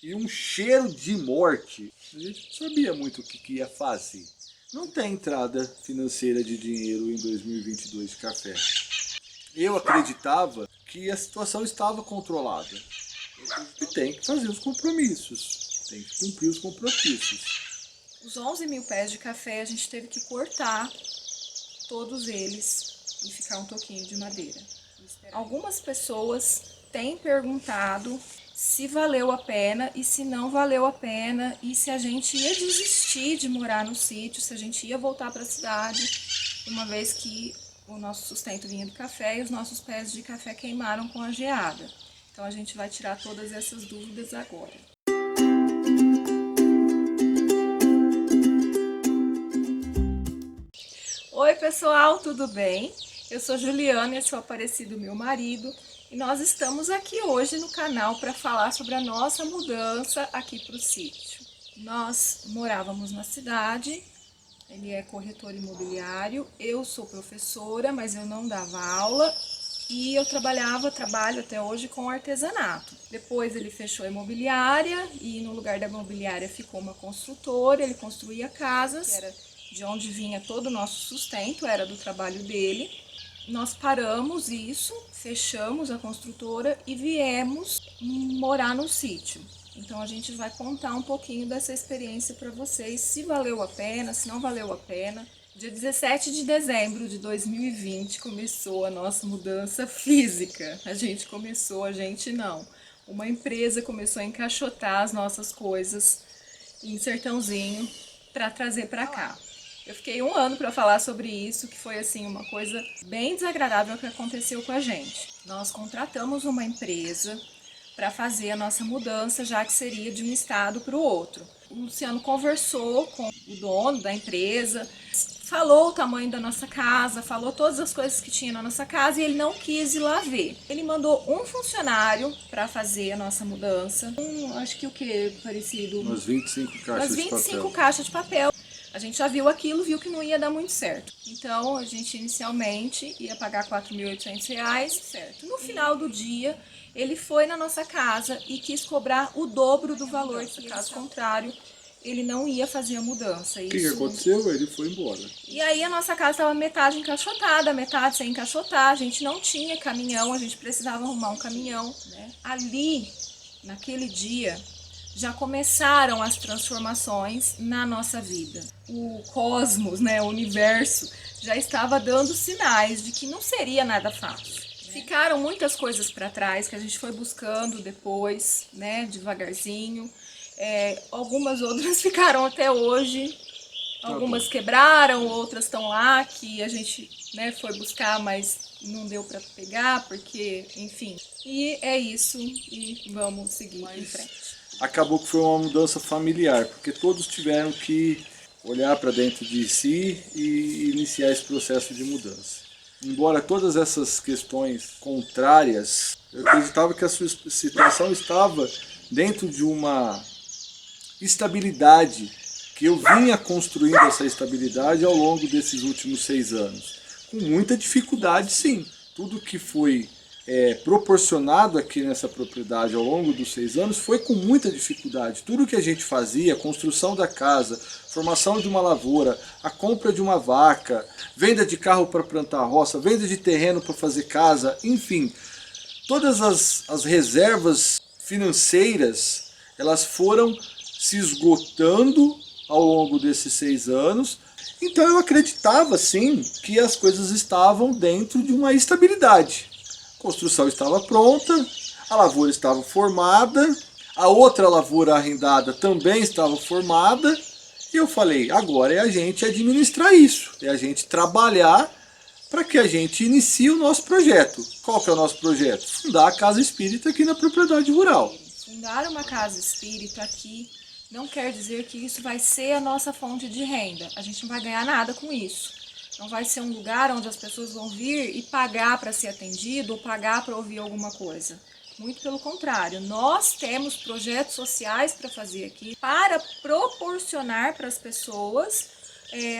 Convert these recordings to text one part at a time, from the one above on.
e um cheiro de morte. A gente não sabia muito o que ia fazer. Não tem entrada financeira de dinheiro em 2022 de café. Eu acreditava que a situação estava controlada. E tem que fazer os compromissos. Tem que cumprir os compromissos. Os 11 mil pés de café a gente teve que cortar todos eles e ficar um toquinho de madeira. Algumas pessoas têm perguntado se valeu a pena e se não valeu a pena e se a gente ia desistir de morar no sítio, se a gente ia voltar para a cidade, uma vez que o nosso sustento vinha do café e os nossos pés de café queimaram com a geada. Então a gente vai tirar todas essas dúvidas agora. Oi pessoal, tudo bem? Eu sou Juliana, esse é o Aparecido, meu marido, e nós estamos aqui hoje no canal para falar sobre a nossa mudança aqui para o sítio. Nós morávamos na cidade, ele é corretor imobiliário, eu sou professora, mas eu não dava aula, e eu trabalho até hoje com artesanato. Depois ele fechou a imobiliária e no lugar da imobiliária ficou uma construtora, ele construía casas, que era de onde vinha todo o nosso sustento, era do trabalho dele. Nós paramos isso, fechamos a construtora e viemos morar no sítio. Então a gente vai contar um pouquinho dessa experiência para vocês, se valeu a pena, se não valeu a pena. Dia 17 de dezembro de 2020 começou a nossa mudança física. A gente não. Uma empresa começou a encaixotar as nossas coisas em Sertãozinho para trazer para cá. Eu fiquei um ano para falar sobre isso, que foi assim uma coisa bem desagradável que aconteceu com a gente. Nós contratamos uma empresa para fazer a nossa mudança, já que seria de um estado para o outro. O Luciano conversou com o dono da empresa, falou o tamanho da nossa casa, falou todas as coisas que tinha na nossa casa e ele não quis ir lá ver. Ele mandou um funcionário para fazer a nossa mudança. Acho que o que parecido? Umas 25 caixas Umas 25 de papel. caixas de papel. A gente já viu aquilo, viu que não ia dar muito certo. Então, a gente inicialmente ia pagar R$ 4.800, certo? No final do dia, ele foi na nossa casa e quis cobrar o dobro do valor, que caso contrário, ele não ia fazer a mudança. O que aconteceu? Ele foi embora. E aí a nossa casa estava metade encaixotada, metade sem encaixotar, a gente não tinha caminhão, a gente precisava arrumar um caminhão, né? Ali, naquele dia, já começaram as transformações na nossa vida. O cosmos, né, o universo, já estava dando sinais de que não seria nada fácil. Ficaram muitas coisas para trás que a gente foi buscando depois, né, devagarzinho. Algumas outras ficaram até hoje, algumas quebraram, outras estão lá que a gente, né, foi buscar, mas não deu para pegar, porque, enfim. E é isso, e vamos seguir em frente. Acabou que foi uma mudança familiar, porque todos tiveram que olhar para dentro de si e iniciar esse processo de mudança. Embora todas essas questões contrárias, eu acreditava que a sua situação estava dentro de uma estabilidade, que eu vinha construindo essa estabilidade ao longo desses últimos 6 anos. Com muita dificuldade, sim. Tudo que foi proporcionado aqui nessa propriedade ao longo dos 6 anos foi com muita dificuldade. Tudo que a gente fazia, a construção da casa, formação de uma lavoura, a compra de uma vaca, venda de carro para plantar roça, venda de terreno para fazer casa, enfim, todas as reservas financeiras, elas foram se esgotando ao longo desses 6 anos. Então eu acreditava sim que as coisas estavam dentro de uma estabilidade. A construção estava pronta, a lavoura estava formada, a outra lavoura arrendada também estava formada, e eu falei, agora é a gente administrar isso, é a gente trabalhar para que a gente inicie o nosso projeto. Qual que é o nosso projeto? Fundar a Casa Espírita aqui na propriedade rural. Fundar uma casa espírita aqui não quer dizer que isso vai ser a nossa fonte de renda. A gente não vai ganhar nada com isso. Não vai ser um lugar onde as pessoas vão vir e pagar para ser atendido ou pagar para ouvir alguma coisa. Muito pelo contrário, nós temos projetos sociais para fazer aqui para proporcionar para as pessoas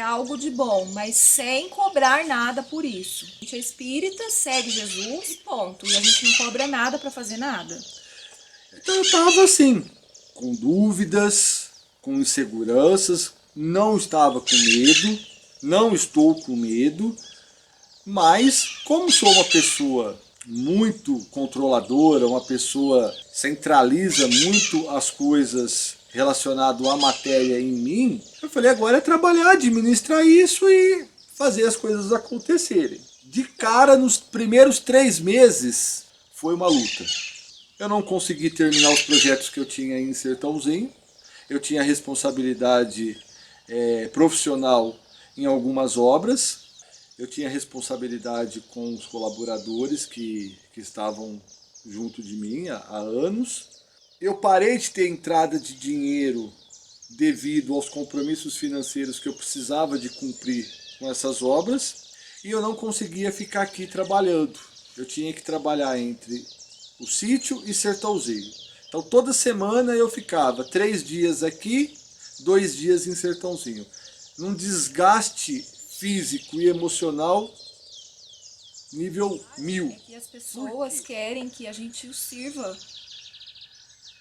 algo de bom, mas sem cobrar nada por isso. A gente é espírita, segue Jesus e ponto. E a gente não cobra nada para fazer nada. Então eu estava assim, com dúvidas, com inseguranças, não estava com medo, não estou com medo, mas como sou uma pessoa muito controladora, uma pessoa centraliza muito as coisas relacionadas à matéria em mim, eu falei, agora é trabalhar, administrar isso e fazer as coisas acontecerem. De cara, nos primeiros 3 meses, foi uma luta. Eu não consegui terminar os projetos que eu tinha em Sertãozinho. Eu tinha responsabilidade profissional em algumas obras. Eu tinha responsabilidade com os colaboradores que estavam junto de mim há anos. Eu parei de ter entrada de dinheiro devido aos compromissos financeiros que eu precisava de cumprir com essas obras. E eu não conseguia ficar aqui trabalhando. Eu tinha que trabalhar entre o sítio e Sertãozinho. Então toda semana eu ficava 3 dias aqui, 2 dias em Sertãozinho. Num desgaste físico e emocional nível 1000. E as pessoas querem que a gente os sirva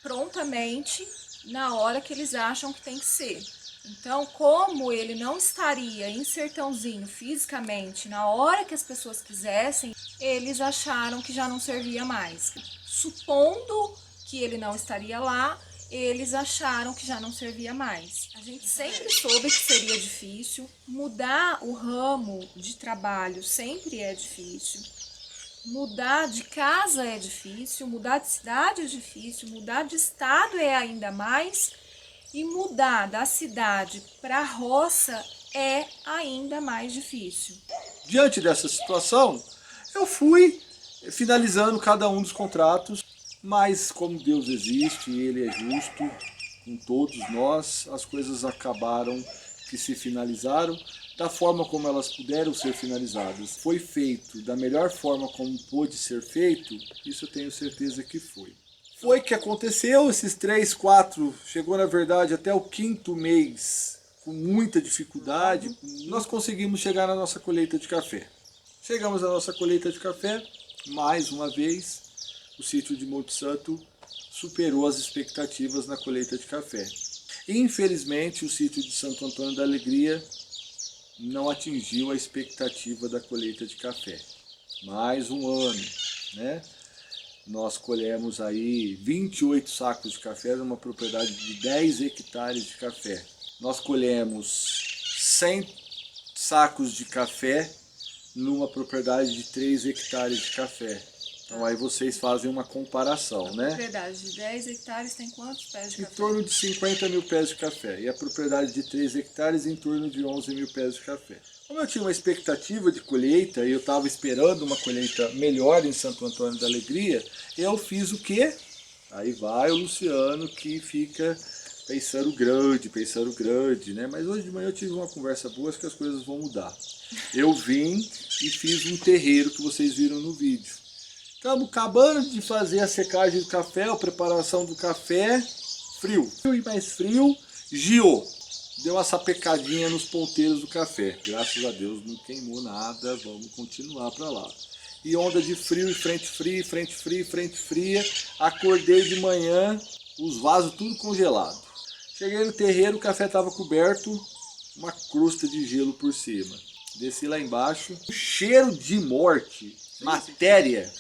prontamente na hora que eles acham que tem que ser. Então, como ele não estaria em Sertãozinho fisicamente na hora que as pessoas quisessem, eles acharam que já não servia mais. Supondo que ele não estaria lá, eles acharam que já não servia mais. A gente sempre soube que seria difícil, mudar o ramo de trabalho sempre é difícil, mudar de casa é difícil, mudar de cidade é difícil, mudar de estado é ainda mais, e mudar da cidade para a roça é ainda mais difícil. Diante dessa situação, eu fui finalizando cada um dos contratos, mas como Deus existe e Ele é justo com todos nós, as coisas acabaram que se finalizaram da forma como elas puderam ser finalizadas. Foi feito da melhor forma como pôde ser feito, isso eu tenho certeza que foi. Foi que aconteceu, esses 3, 4, chegou na verdade até o 5º mês, com muita dificuldade, nós conseguimos chegar na nossa colheita de café. Chegamos à nossa colheita de café, mais uma vez, o sítio de Monte Santo superou as expectativas na colheita de café. Infelizmente, o sítio de Santo Antônio da Alegria não atingiu a expectativa da colheita de café. Mais um ano, né? Nós colhemos aí 28 sacos de café numa propriedade de 10 hectares de café. Nós colhemos 100 sacos de café numa propriedade de 3 hectares de café. Então aí vocês fazem uma comparação, né? A propriedade de 10 hectares tem quantos pés de café? Em torno de 50 mil pés de café. E a propriedade de 3 hectares em torno de 11 mil pés de café. Como eu tinha uma expectativa de colheita e eu estava esperando uma colheita melhor em Santo Antônio da Alegria, eu fiz o quê? Aí vai o Luciano que fica pensando grande, né? Mas hoje de manhã eu tive uma conversa boa, acho que as coisas vão mudar. Eu vim e fiz um terreiro que vocês viram no vídeo. Estamos acabando de fazer a secagem do café, a preparação do café, frio e mais frio, giou. Deu uma sapecadinha nos ponteiros do café. Graças a Deus não queimou nada, vamos continuar para lá. E onda de frio e frente fria, frente fria, frente fria. Acordei de manhã, os vasos tudo congelado. Cheguei no terreiro, o café estava coberto, uma crosta de gelo por cima. Desci lá embaixo, cheiro de morte, matéria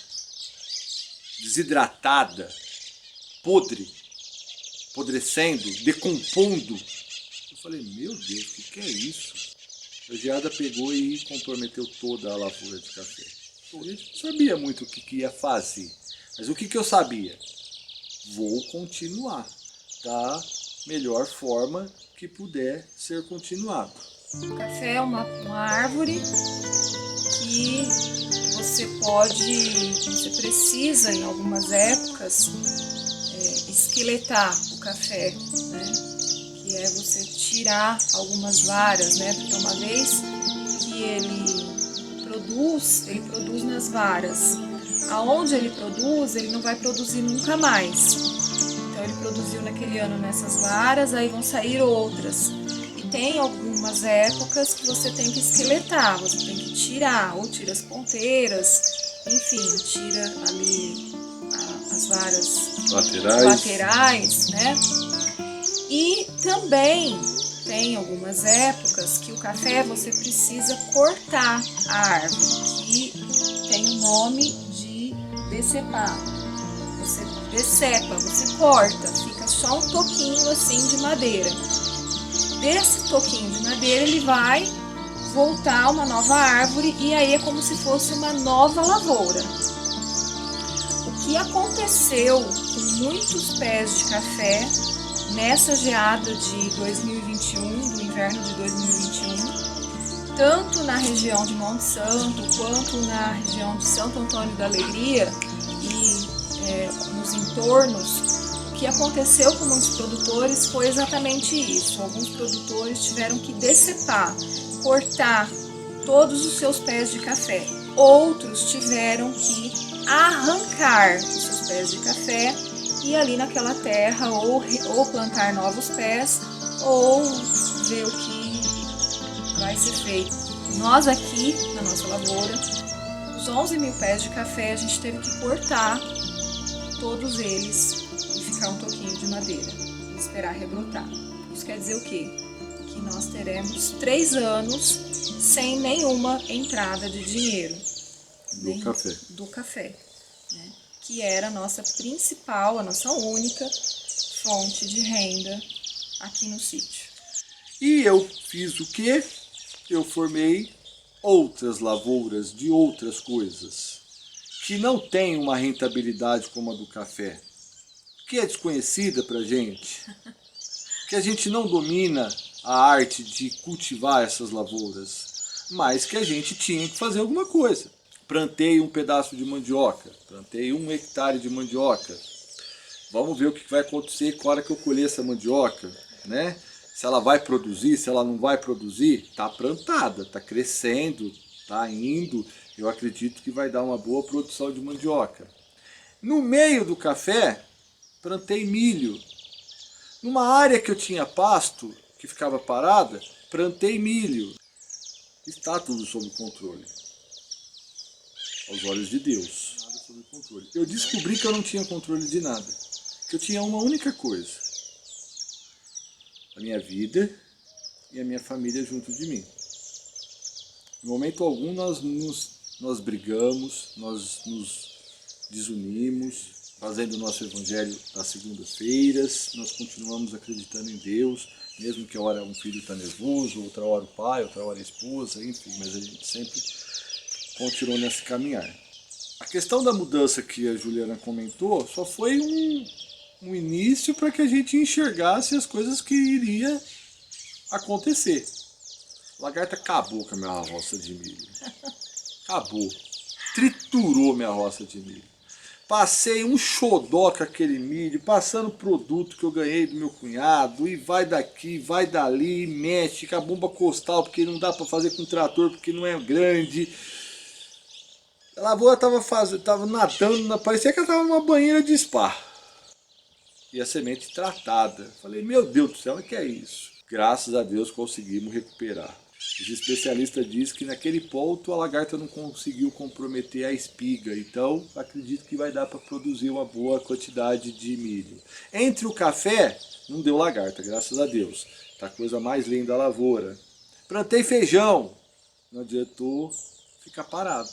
desidratada, podre, apodrecendo, decompondo. Eu falei, meu Deus, o que é isso? A geada pegou e comprometeu toda a lavoura de café. A gente não sabia muito o que ia fazer, mas o que eu sabia? Vou continuar da melhor forma que puder ser continuado. O café é uma árvore que você precisa em algumas épocas esqueletar o café, né? Que é você tirar algumas varas, né? Porque uma vez que ele produz nas varas. Aonde ele produz, ele não vai produzir nunca mais. Então ele produziu naquele ano nessas varas, aí vão sair outras. E tem algumas épocas que você tem que esqueletar, você tem que tirar, ou tira as ponteiras, enfim, tira ali as varas laterais, né? E também tem algumas épocas que o café você precisa cortar a árvore, que tem o nome de decepar. Você decepa, você corta, fica só um toquinho assim de madeira. Desse toquinho de madeira ele vai voltar uma nova árvore e aí é como se fosse uma nova lavoura. O que aconteceu com muitos pés de café nessa geada de 2021, do inverno de 2021, tanto na região de Monte Santo quanto na região de Santo Antônio da Alegria e nos entornos, o que aconteceu com muitos produtores foi exatamente isso. Alguns produtores tiveram que decepar, cortar todos os seus pés de café. Outros tiveram que arrancar os seus pés de café e ali naquela terra ou plantar novos pés ou ver o que vai ser feito. Nós aqui na nossa lavoura, os 11 mil pés de café, a gente teve que cortar todos eles e ficar um toquinho de madeira e esperar rebrotar. Isso quer dizer o quê? Que nós teremos 3 anos sem nenhuma entrada de dinheiro do café, né? Que era a nossa principal, a nossa única fonte de renda aqui no sítio. E eu fiz o quê? Eu formei outras lavouras de outras coisas que não têm uma rentabilidade como a do café, que é desconhecida pra gente, que a gente não domina a arte de cultivar essas lavouras, mas que a gente tinha que fazer alguma coisa. Plantei um pedaço de mandioca, plantei 1 hectare de mandioca. Vamos ver o que vai acontecer com a hora que eu colher essa mandioca, né? Se ela vai produzir, se ela não vai produzir, está plantada, está crescendo, está indo. Eu acredito que vai dar uma boa produção de mandioca. No meio do café, plantei milho. Numa área que eu tinha pasto, que ficava parada, plantei milho. Está tudo sob controle. Aos olhos de Deus. Nada sob controle. Eu descobri que eu não tinha controle de nada. Que eu tinha uma única coisa. A minha vida e a minha família junto de mim. Em momento algum nós brigamos, nós nos desunimos, fazendo o nosso evangelho às segundas-feiras, nós continuamos acreditando em Deus, mesmo que a hora um filho está nervoso, outra hora o pai, outra hora a esposa, enfim, mas a gente sempre continuou nesse caminhar. A questão da mudança que a Juliana comentou só foi um início para que a gente enxergasse as coisas que iria acontecer. A lagarta acabou com a minha roça de milho. Acabou. Triturou minha roça de milho. Passei um xodó com aquele milho, passando produto que eu ganhei do meu cunhado, e vai daqui, vai dali, mexe com a bomba costal, porque não dá para fazer com trator, porque não é grande. A lavoura tava nadando, parecia que ela estava numa banheira de spa. E a semente tratada. Falei, meu Deus do céu, o que é isso? Graças a Deus conseguimos recuperar. Os especialistas dizem que naquele ponto a lagarta não conseguiu comprometer a espiga, então acredito que vai dar para produzir uma boa quantidade de milho. Entre o café, não deu lagarta, graças a Deus. Tá a coisa mais linda a lavoura. Plantei feijão, não adiantou ficar parado.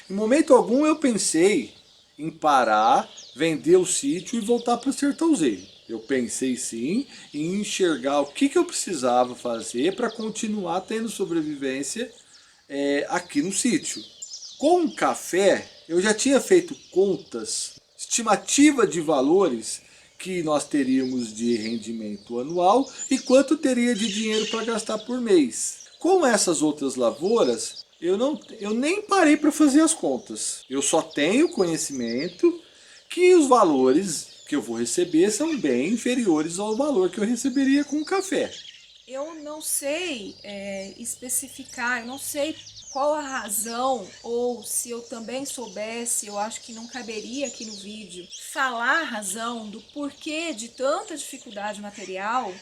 Em momento algum eu pensei em parar, vender o sítio e voltar para o sertãozinho. Eu pensei sim em enxergar o que eu precisava fazer para continuar tendo sobrevivência aqui no sítio. Com o café, eu já tinha feito contas, estimativa de valores que nós teríamos de rendimento anual e quanto teria de dinheiro para gastar por mês. Com essas outras lavouras, eu nem parei para fazer as contas. Eu só tenho conhecimento que os valores que eu vou receber são bem inferiores ao valor que eu receberia com o café. Eu não sei especificar, eu não sei qual a razão, ou se eu também soubesse, eu acho que não caberia aqui no vídeo, falar a razão do porquê de tanta dificuldade material,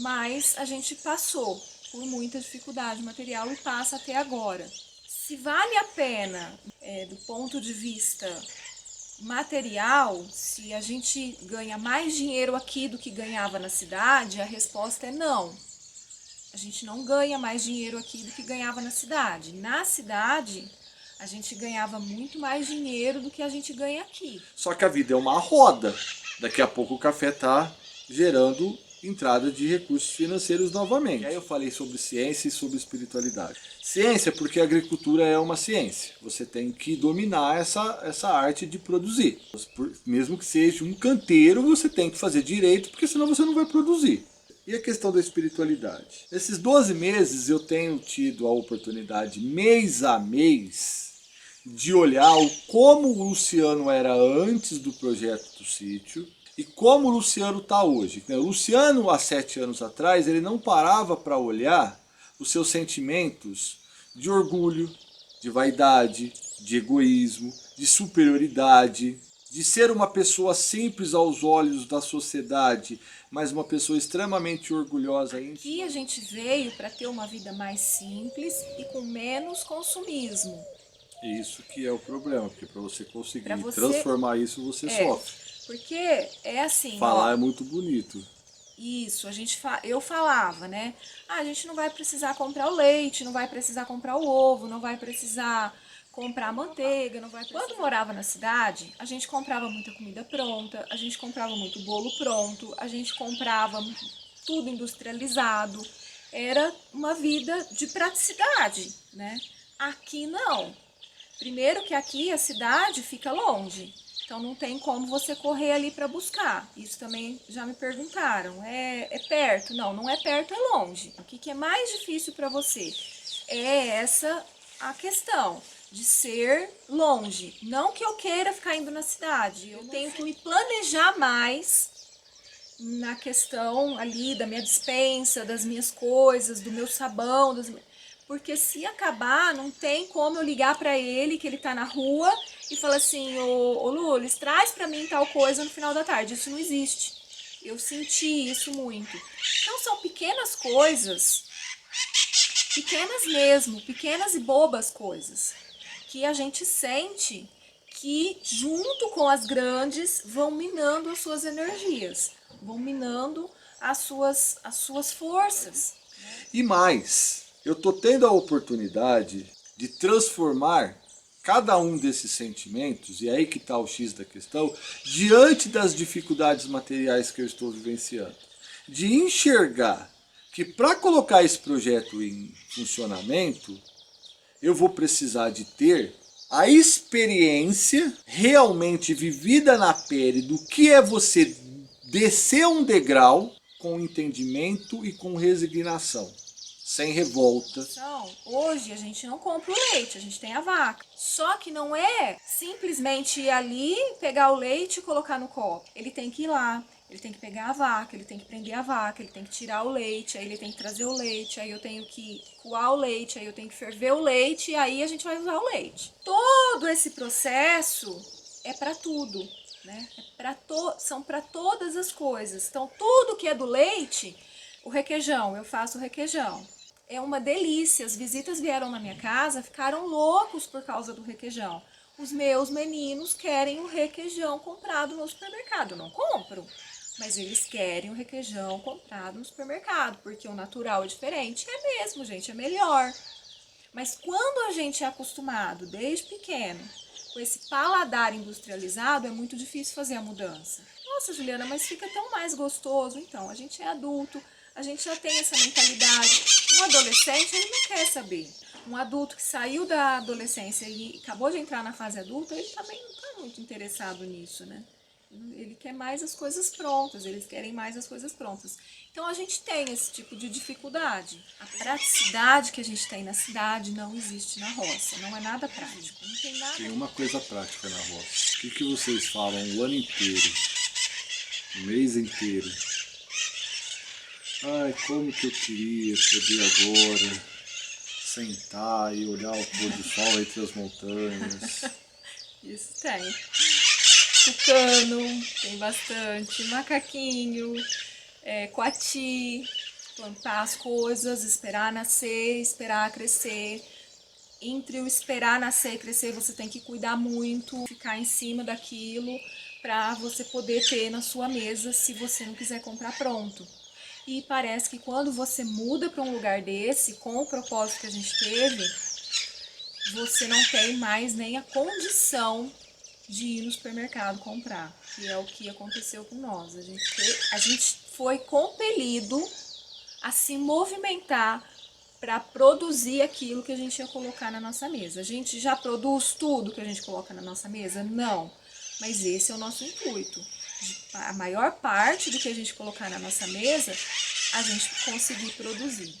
mas a gente passou por muita dificuldade material e passa até agora. Se vale a pena, do ponto de vista material, se a gente ganha mais dinheiro aqui do que ganhava na cidade, a resposta é não. A gente não ganha mais dinheiro aqui do que ganhava na cidade. Na cidade, a gente ganhava muito mais dinheiro do que a gente ganha aqui. Só que a vida é uma roda. Daqui a pouco o café está gerando entrada de recursos financeiros novamente. E aí eu falei sobre ciência e sobre espiritualidade. Ciência porque a agricultura é uma ciência. Você tem que dominar essa arte de produzir. Mesmo que seja um canteiro, você tem que fazer direito, porque senão você não vai produzir. E a questão da espiritualidade? Nesses 12 meses eu tenho tido a oportunidade, mês a mês, de olhar como o Luciano era antes do projeto do sítio e como o Luciano está hoje. O Luciano, há 7 anos atrás, ele não parava para olhar os seus sentimentos de orgulho, de vaidade, de egoísmo, de superioridade, de ser uma pessoa simples aos olhos da sociedade, mas uma pessoa extremamente orgulhosa. Aqui a gente veio para ter uma vida mais simples e com menos consumismo. Isso que é o problema, porque para você conseguir transformar isso, você sofre. Porque é assim... Falar é muito bonito. Isso, eu falava, né? A gente não vai precisar comprar o leite, não vai precisar comprar o ovo, não vai precisar comprar manteiga, não vai precisar... Quando morava na cidade, a gente comprava muita comida pronta, a gente comprava muito bolo pronto, a gente comprava tudo industrializado. Era uma vida de praticidade, né? Aqui não. Primeiro que aqui a cidade fica longe. Então não tem como você correr ali para buscar. Isso também já me perguntaram. É perto? Não, não é perto, é longe. O que é mais difícil para você? É essa a questão de ser longe. Não que eu queira ficar indo na cidade. Eu tenho que me planejar mais na questão ali da minha despensa, das minhas coisas, do meu sabão, porque se acabar, não tem como eu ligar para ele, que ele tá na rua, e falar assim, ô Lulis, traz para mim tal coisa no final da tarde. Isso não existe. Eu senti isso muito. Então são pequenas coisas, pequenas mesmo, pequenas e bobas coisas, que a gente sente que junto com as grandes vão minando as suas energias, vão minando as suas forças. E mais, eu estou tendo a oportunidade de transformar cada um desses sentimentos, e aí que está o X da questão, diante das dificuldades materiais que eu estou vivenciando. De enxergar que para colocar esse projeto em funcionamento, eu vou precisar de ter a experiência realmente vivida na pele do que é você descer um degrau com entendimento e com resignação. Sem revolta. Então, hoje a gente não compra o leite, a gente tem a vaca. Só que não é simplesmente ir ali, pegar o leite e colocar no copo. Ele tem que ir lá, ele tem que pegar a vaca, ele tem que prender a vaca, ele tem que tirar o leite, aí ele tem que trazer o leite, aí eu tenho que coar o leite, aí eu tenho que ferver o leite e aí a gente vai usar o leite. Todo esse processo é para tudo, né? São para todas as coisas. Então, tudo que é do leite, o requeijão, eu faço o requeijão. É uma delícia, as visitas vieram na minha casa, ficaram loucos por causa do requeijão. Os meus meninos querem o requeijão comprado no supermercado, eu não compro, mas eles querem o requeijão comprado no supermercado, porque o natural é diferente, é mesmo, gente, é melhor. Mas quando a gente é acostumado, desde pequeno, com esse paladar industrializado, é muito difícil fazer a mudança. Nossa, Juliana, mas fica tão mais gostoso. Então, a gente é adulto, a gente já tem essa mentalidade. Um adolescente, ele não quer saber. Um adulto que saiu da adolescência e acabou de entrar na fase adulta, ele também não está muito interessado nisso, né? Ele quer mais as coisas prontas, eles querem mais as coisas prontas. Então a gente tem esse tipo de dificuldade. A praticidade que a gente tem na cidade não existe na roça, não é nada prático, não tem nada. Tem uma coisa prática na roça. O que vocês falam o ano inteiro, o mês inteiro? Ai, como que eu queria poder agora sentar e olhar o pôr do sol entre as montanhas. Isso tem. Tucano, tem bastante. Macaquinho, coati, plantar as coisas, esperar nascer, esperar crescer. entre o esperar nascer e crescer, você tem que cuidar muito, ficar em cima daquilo para você poder ter na sua mesa se você não quiser comprar pronto. E parece que quando você muda para um lugar desse, com o propósito que a gente teve, você não tem mais nem a condição de ir no supermercado comprar, que é o que aconteceu com nós. A gente foi compelido a se movimentar para produzir aquilo que a gente ia colocar na nossa mesa. A gente já produz tudo que a gente coloca na nossa mesa? Não. Mas esse é o nosso intuito. A maior parte do que a gente colocar na nossa mesa, a gente conseguir produzir.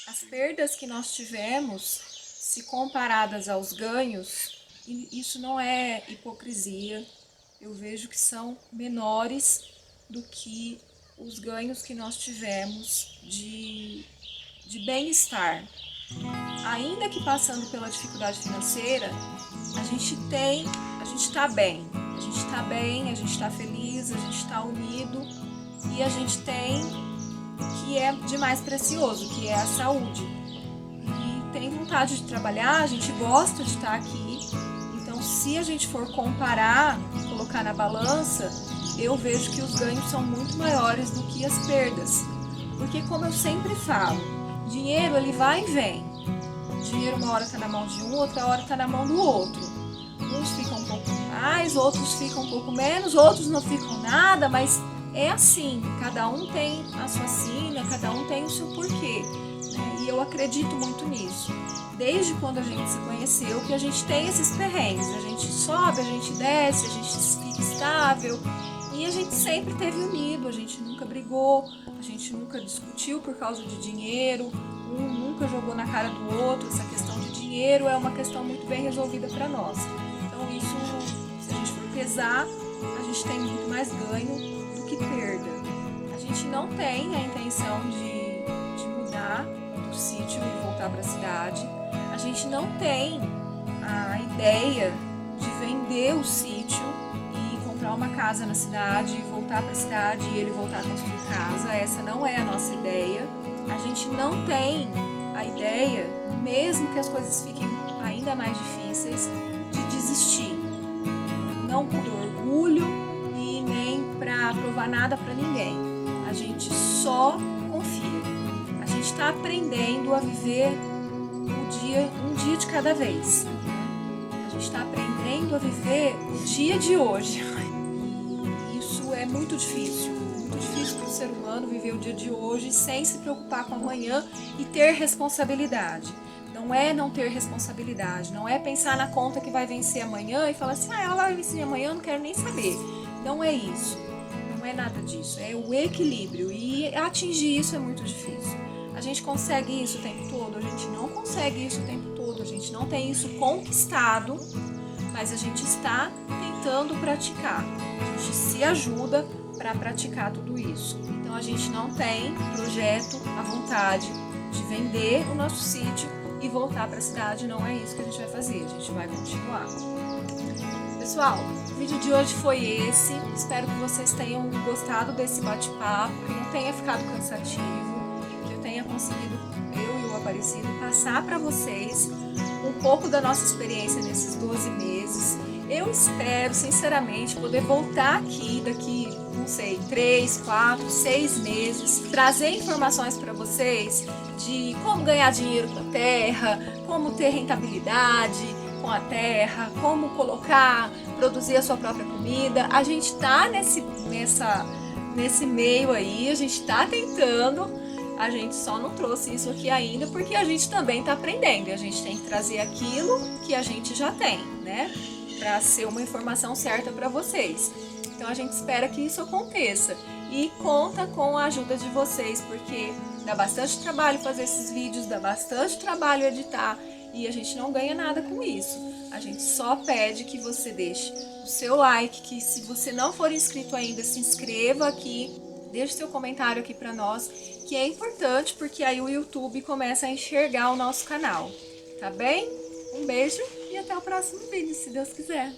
As perdas que nós tivemos, se comparadas aos ganhos, isso não é hipocrisia. Eu vejo que são menores do que os ganhos que nós tivemos de bem-estar. Ainda que passando pela dificuldade financeira, a gente está bem. A gente está bem, a gente está feliz, a gente está unido e a gente tem o que é de mais precioso, que é a saúde. E tem vontade de trabalhar, a gente gosta de estar aqui. Então, se a gente for comparar, colocar na balança, eu vejo que os ganhos são muito maiores do que as perdas. Porque, como eu sempre falo, dinheiro ele vai e vem. Dinheiro uma hora está na mão de um, outra hora está na mão do outro. Uns ficam um pouco mais, outros ficam um pouco menos, outros não ficam nada, mas é assim, cada um tem a sua sina, cada um tem o seu porquê, né? E eu acredito muito nisso. Desde quando a gente se conheceu, que a gente tem esses perrengues, a gente sobe, a gente desce, a gente fica estável, e a gente sempre esteve unido, a gente nunca brigou, a gente nunca discutiu por causa de dinheiro, um nunca jogou na cara do outro. Essa questão de dinheiro é uma questão muito bem resolvida para nós. Então isso, se a gente for pesar, a gente tem muito mais ganho do que perda. A gente não tem a intenção de mudar do sítio e voltar para a cidade. A gente não tem a ideia de vender o sítio e comprar uma casa na cidade, e voltar para a cidade e ele voltar a construir casa. Essa não é a nossa ideia. A gente não tem a ideia, mesmo que as coisas fiquem ainda mais difíceis, de desistir. Não por orgulho e nem para provar nada para ninguém. A gente só confia. A gente está aprendendo a viver um dia de cada vez. A gente está aprendendo a viver o dia de hoje. E isso é muito difícil. Muito difícil para o ser humano viver o dia de hoje sem se preocupar com amanhã e ter responsabilidade. Não é não ter responsabilidade, não é pensar na conta que vai vencer amanhã e falar assim, ela vai vencer amanhã, eu não quero nem saber. Não é isso, não é nada disso, é o equilíbrio, e atingir isso é muito difícil. A gente consegue isso o tempo todo? A gente não consegue isso o tempo todo, a gente não tem isso conquistado, mas a gente está tentando praticar, a gente se ajuda para praticar tudo isso. Então a gente não tem projeto, a vontade de vender o nosso sítio e voltar para a cidade, não é isso que a gente vai fazer, a gente vai continuar. Pessoal, o vídeo de hoje foi esse, espero que vocês tenham gostado desse bate-papo, que não tenha ficado cansativo, que eu tenha conseguido, eu e o Aparecido, passar para vocês um pouco da nossa experiência nesses 12 meses. Eu espero, sinceramente, poder voltar aqui daqui, não sei, 3, 4, 6 meses, trazer informações para vocês de como ganhar dinheiro com a terra, como ter rentabilidade com a terra, como produzir a sua própria comida. A gente está nesse meio aí, a gente está tentando, a gente só não trouxe isso aqui ainda porque a gente também está aprendendo e a gente tem que trazer aquilo que a gente já tem, né? Para ser uma informação certa para vocês. Então a gente espera que isso aconteça e conta com a ajuda de vocês, porque dá bastante trabalho fazer esses vídeos, dá bastante trabalho editar e a gente não ganha nada com isso. A gente só pede que você deixe o seu like, que se você não for inscrito ainda, se inscreva aqui, deixe seu comentário aqui para nós, que é importante porque aí o YouTube começa a enxergar o nosso canal, tá bem? Um beijo e até o próximo vídeo, se Deus quiser.